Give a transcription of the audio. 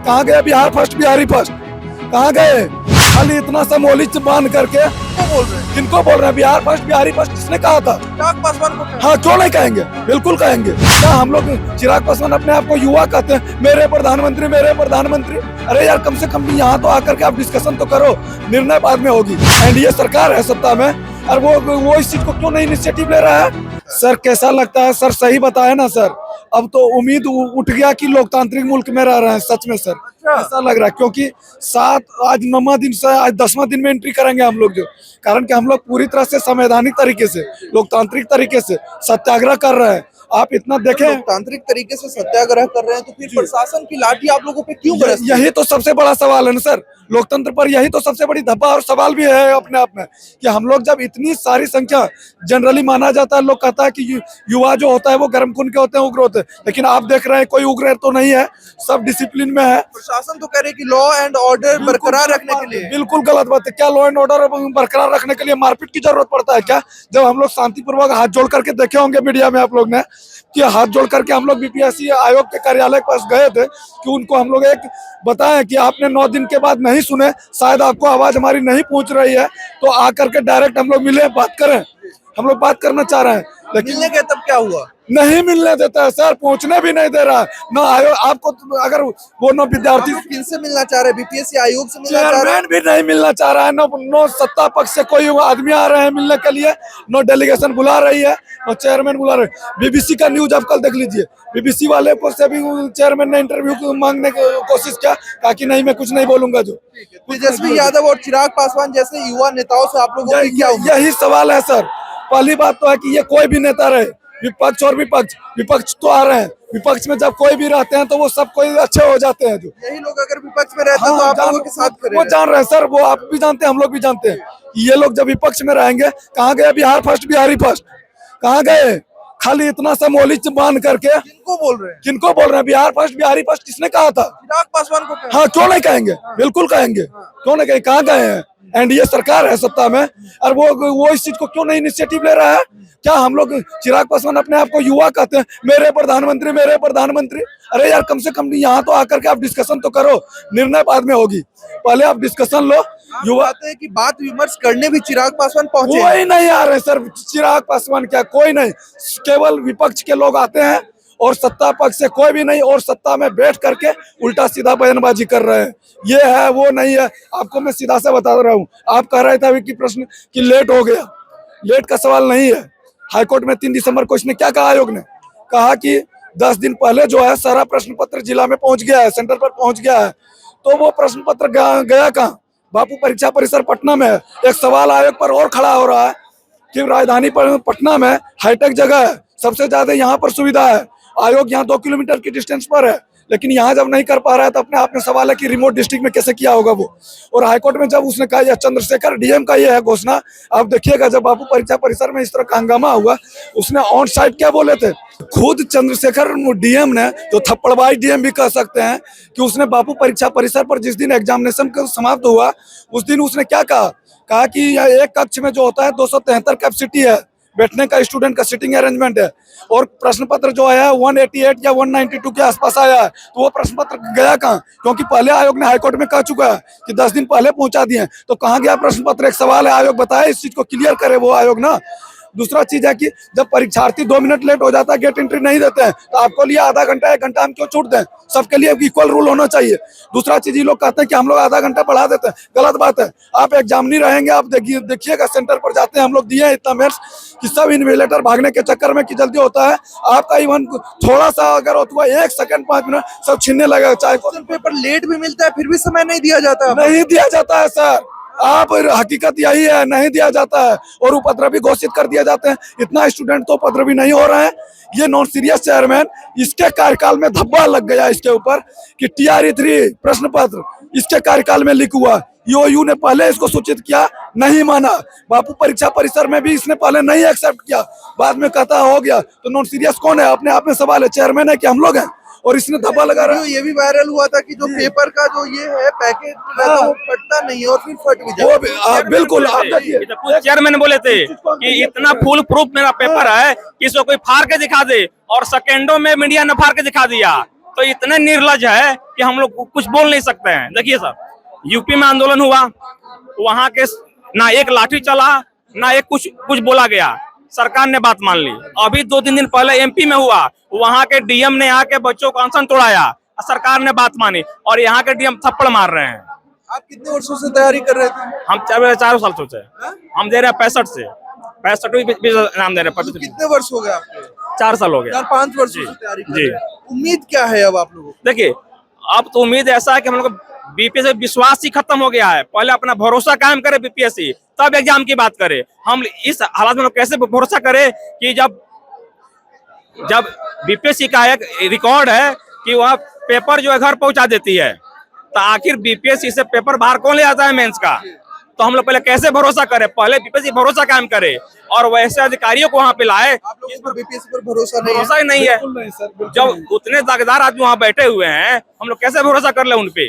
कहाँ गए Bihar first, Bihari first? कहाँ गए? खाली इतना सा मोली बांध करके बोल रहे हैं किनको बोल रहे हैं बिहार फर्स्ट, बिहारी फर्स्ट? किसने कहा था? चिराग पासवान को क्या? हाँ, क्यों नहीं कहेंगे? बिल्कुल कहेंगे। क्या हम लोग चिराग पासवान अपने आप को युवा कहते हैं? मेरे प्रधानमंत्री, मेरे प्रधानमंत्री। अरे यार, कम से कम यहाँ तो आकर के आप डिस्कशन तो करो, निर्णय बाद में होगी। एनडीए सरकार है सत्ता में, और वो इस चीज को क्यों नहीं इनिशिएटिव ले रहा है? सर कैसा लगता है सर? सही बताया ना सर, अब तो उम्मीद उठ गया कि लोकतांत्रिक मुल्क में रह रहे हैं सच में सर। ऐसा लग रहा है क्योंकि आज 9वां दिन से आज 10वां दिन में एंट्री करेंगे हम लोग, जो कारण कि हम लोग पूरी तरह से संवैधानिक तरीके से, लोकतांत्रिक तरीके से सत्याग्रह कर रहे हैं। आप इतना देखें, लोकतांत्रिक तरीके से सत्याग्रह कर रहे हैं तो फिर प्रशासन की लाठी आप लोगों पे क्यों बरसती है? यही तो सबसे बड़ा सवाल है ना सर, लोकतंत्र पर यही तो सबसे बड़ी धब्बा और सवाल भी है अपने आप में, कि हम लोग जब इतनी सारी संख्या, जनरली माना जाता है, लोग कहता है कि युवा जो होता है वो गर्म खून के होते हैं, उग्र होते हैं, लेकिन आप देख रहे हैं कोई उग्र तो नहीं है, सब डिसिप्लिन में है। प्रशासन तो कह रहे कि लॉ एंड ऑर्डर बरकरार रखने के लिए। बिल्कुल गलत बात है। क्या लॉ एंड ऑर्डर बरकरार रखने के लिए मारपीट की जरूरत पड़ता है क्या? जब हम लोग शांतिपूर्वक हाथ जोड़ करके देखे होंगे मीडिया में आप लोग ने, कि हाथ जोड़ करके हम लोग बीपीएससी आयोग के कार्यालय के पास गए थे, कि उनको हम लोग एक बताएं कि आपने 9 दिन के बाद नहीं सुने, शायद आपको आवाज हमारी नहीं पहुंच रही है, तो आकर के डायरेक्ट हम लोग मिले, बात करें। हम लोग बात करना चाह रहे हैं, लेकिन मिलने के तब क्या हुआ? नहीं मिलने देता है सर, पहुंचने भी नहीं दे रहा है ना आयोग। आपको अगर वो नो विद्यार्थी किनसे मिलना चाह रहे हैं? बीपीएससी आयोग से मिलना चाह रहे हैं? चेयरमैन भी नहीं मिलना चाह रहा है, नो सत्ता पक्ष से कोई आदमी आ रहे हैं मिलने के लिए, नो डेलीगेशन बुला रही है, नो चेयरमैन बुला रहे। बीबीसी का न्यूज आप कल देख लीजिए, बीबीसी वाले को से भी चेयरमैन ने इंटरव्यू मांगने की कोशिश किया, कहा कि नहीं मैं कुछ नहीं बोलूंगा। जो तेजस्वी यादव और चिराग पासवान जैसे युवा नेताओं से आप लोगों की क्या उम्मीद? यही सवाल है सर। पहली बात तो है कि ये कोई भी नेता रहे, विपक्ष और विपक्ष तो आ रहे हैं, विपक्ष में जब कोई भी रहते हैं तो वो सब कोई अच्छे हो जाते हैं। जो यही लोग अगर विपक्ष में रहते हैं तो आप लोगों के साथ खड़े वो हैं। जान रहे हैं सर, वो आप भी जानते हैं, हम लोग भी जानते हैं, ये लोग जब विपक्ष में रहेंगे, कहाँ गए बिहार फर्स्ट, बिहारी फर्स्ट? कहाँ गए? खाली इतना सा मोली बांध करके किनको बोल रहे हैं? किनको बोल रहे हैं बिहार फर्स्ट, बिहारी फर्स्ट? किसने कहा था? चिराग पासवान को क्या? हाँ, क्यों नहीं कहेंगे? बिल्कुल कहेंगे। क्यों नहीं कहेंगे? कहाँ गए हैं? एनडीए सरकार है सत्ता में, और वो इस चीज को क्यों नहीं इनिशिएटिव ले रहा है? क्या हम लोग चिराग पासवान अपने आप को युवा कहते हैं? मेरे प्रधानमंत्री, मेरे प्रधानमंत्री। अरे यार, कम से कम यहाँ तो आकर के आप डिस्कशन तो करो, निर्णय बाद में होगी, पहले आप डिस्कशन लो। युवा बात है कि बात विमर्श करने भी चिराग पासवान पहुंचे हैं। कोई नहीं आ रहे सर, चिराग पासवान क्या, कोई नहीं, केवल विपक्ष के लोग आते हैं, और सत्ता पक्ष से कोई भी नहीं, और सत्ता में बैठ करके उल्टा सीधा बयानबाजी कर रहे हैं। ये है वो नहीं है, आपको मैं सीधा से बता रहा हूँ। आप कह रहे थे अभी कि प्रश्न कि लेट हो गया, लेट का सवाल नहीं है। हाईकोर्ट में 3 दिसंबर को इसने क्या कहा? आयोग ने कहा कि 10 दिन पहले जो है सारा प्रश्न पत्र जिला में पहुंच गया है, सेंटर पर पहुंच गया है। तो वो प्रश्न पत्र गया कहाँ? बापू परीक्षा परिसर पटना में है। एक सवाल आयोग पर और खड़ा हो रहा है कि राजधानी पर पटना में हाईटेक जगह है, सबसे ज्यादा यहाँ पर सुविधा है, आयोग यहाँ 2 किलोमीटर की डिस्टेंस पर है, लेकिन यहाँ जब नहीं कर पा रहा है तो अपने आप में सवाल है कि रिमोट डिस्ट्रिक्ट में कैसे किया होगा वो। और हाईकोर्ट में जब उसने कहा, यह चंद्रशेखर डीएम का ये है घोषणा, आप देखिएगा जब बापू परीक्षा परिसर में इस तरह का हंगामा हुआ, उसने ऑन साइट क्या बोले थे? खुद चंद्रशेखर डीएम ने, जो थप्पड़बाज डीएम भी कह सकते हैं, कि उसने बापू परीक्षा परिसर पर जिस दिन एग्जामिनेशन समाप्त हुआ, उस दिन उसने क्या कहा कि एक कक्ष में जो होता है 273 कैपेसिटी है, बैठने का स्टूडेंट का सिटिंग अरेंजमेंट है, और प्रश्न पत्र जो आया 188 या 192 के आसपास आया है, तो वो प्रश्न पत्र गया कहाँ? क्योंकि पहले आयोग ने हाईकोर्ट में कह चुका है कि 10 दिन पहले पहुंचा दिए, तो कहाँ गया प्रश्न पत्र? एक सवाल है, आयोग बताए, इस चीज को क्लियर करे वो आयोग ना। दूसरा चीज है कि जब परीक्षार्थी 2 मिनट लेट हो जाता है, गेट एंट्री नहीं देते हैं, तो आपको लिए आधा घंटा 1 घंटा हम क्यों छूट दें? सबके लिए इक्वल रूल होना चाहिए। दूसरा चीज, ये लोग कहते हैं कि हम लोग आधा घंटा बढ़ा देते हैं, गलत बात है। आप एग्जामिनी रहेंगे, आप देखिएगा सेंटर पर जाते हैं, हम लोग दिए इतना मिनट्स कि सब इन्विजिलेटर भागने के चक्कर में कि जल्दी होता है, आपका इवन थोड़ा सा अगर होता है 1 सेकंड 5 मिनट सब छीनने लगेगा। चाहे पेपर लेट भी मिलता है फिर भी समय नहीं दिया जाता। नहीं दिया जाता है सर, आप हकीकत यही है, नहीं दिया जाता है, और उपद्रवी घोषित कर दिया जाते हैं। इतना स्टूडेंट तो उपद्रवी नहीं हो रहे हैं। ये नॉन सीरियस चेयरमैन, इसके कार्यकाल में धब्बा लग गया इसके ऊपर कि TRE3 प्रश्न पत्र इसके कार्यकाल में लीक हुआ। ईओयू ने पहले इसको सूचित किया, नहीं माना। बापू परीक्षा परिसर में भी इसने पहले नहीं एक्सेप्ट किया, बाद में कहता हो गया। तो नॉन सीरियस कौन है? अपने आप में सवाल है, चेयरमैन है कि हम लोग हैं? और इसने धब्बा लगा रहा है। ये भी वायरल हुआ था कि जो पेपर का जो ये है पैकेज वो फटता नहीं है और फिर फट भी जाता है। बिल्कुल, आप देखिए, चेयरमैन बोले थे कि इतना फुल प्रूफ मेरा पेपर है कि इसको कोई फाड़ के दिखा दे, और सेकेंडों में मीडिया ने फाड़ के दिखा दिया। तो इतने निर्लज है कि हम लोग कुछ बोल नहीं सकते हैं। देखिए सर, यूपी में आंदोलन हुआ, वहां के ना एक लाठी चला, ना एक कुछ बोला गया, सरकार ने बात मान ली। अभी 2-3 दिन पहले एमपी में हुआ, वहां के डीएम ने आके बच्चों को अनशन तोड़ाया, सरकार ने बात मानी, और यहाँ के डीएम थप्पड़ मार रहे हैं। आप कितने वर्षों से तैयारी कर रहे थे? हम 4 साल से हम दे रहे हैं 65 से 65 भी नाम दे रहे हैं। तो कितने वर्ष हो गए आपके? 4 साल हो गया। 4-5 वर्षों से तैयारी कर रहे हैं। उम्मीद क्या है अब आप लोगों को? देखिए, अब तो उम्मीद ऐसा है कि हम लोग बीपीएससी विश्वास ही खत्म हो गया है। पहले अपना भरोसा कायम करे बीपीएससी, तब एग्जाम की बात करे। हम इस हालात में कैसे भरोसा करें कि जब बीपीएससी का एक रिकॉर्ड है कि वह पेपर जो है घर पहुंचा देती है, तो आखिर बीपीएससी से पेपर बाहर कौन ले आता है मेंस का? तो हम लोग पहले कैसे भरोसा करें? पहले बीपीएससी भरोसा कायम करे और वैसे अधिकारियों को वहां पे लाए। आप लोगों को बीपीएससी पर भरोसा नहीं है? भरोसा ही नहीं है। बिल्कुल नहीं सर, बिल्कुल जब नहीं। उतने दागदार आदमी वहां बैठे हुए हैं, हम लोग कैसे भरोसा कर ले उनपे?